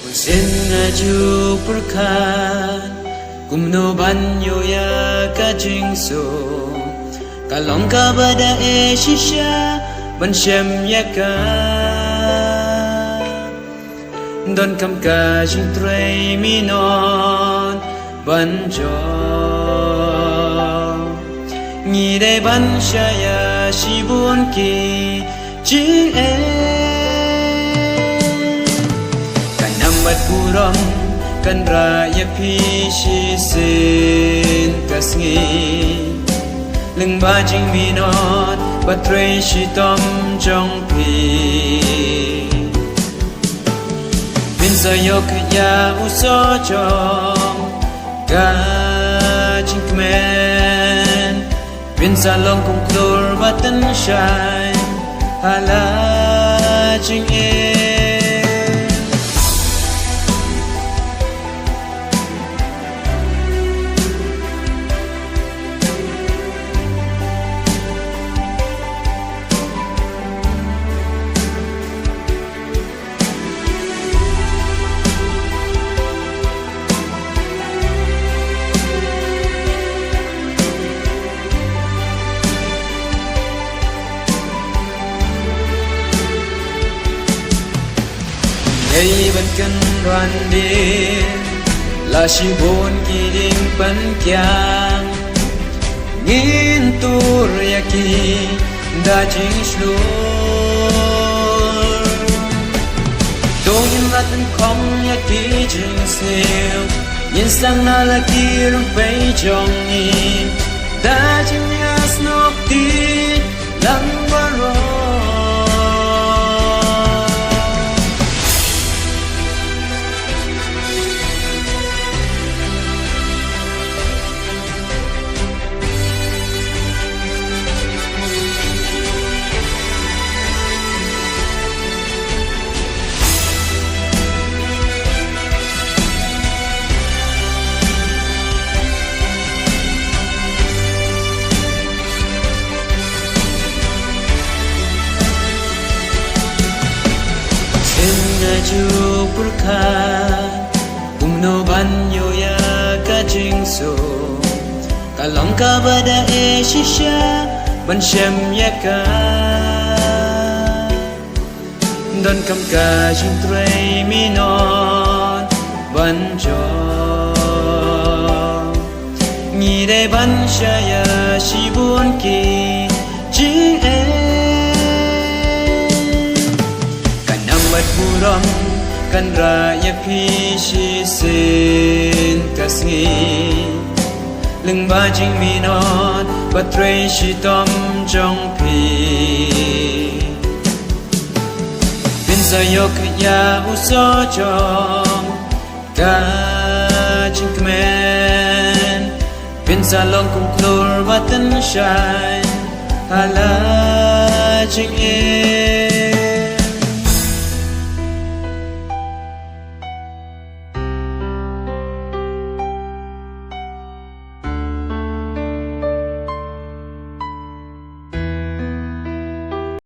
Sinaju perkan kumno banyo ya kajingso kalong ka bada shisha ban shem ya ka don kam ka jing trei minon ban jo ni de ban shaya shibun ki jing Buram kan raya pishi sin kasngi lưng ba jing minot batray shi tom jong pi bin sayok ya uso jong ga jing kmen bin salong kong klor batan shine hala jing Hãy bên cân đoàn đi là chỉ bốn kỳ đinh bắn kiang nghìn tu riaki đã chính slur tôi nhìn ra từng không nhớ kỹ chính siêu nhìn sang na là kia rung vây trong nhìn đã chính nhớ snow tí lắng bao rồi Sinaju perkan kumno banyo ya kajingso kalong ka bada shisha ban shem ya ka don kam ka jing trei minon ban jo ni de ban shaya shibun ki jing Buram kan raya pishi sin kasngi lưng ba jing minot batray shi tom jong pi bin sayok ya uso jong ka jing kmen bin salong kong klor batan shine hala jing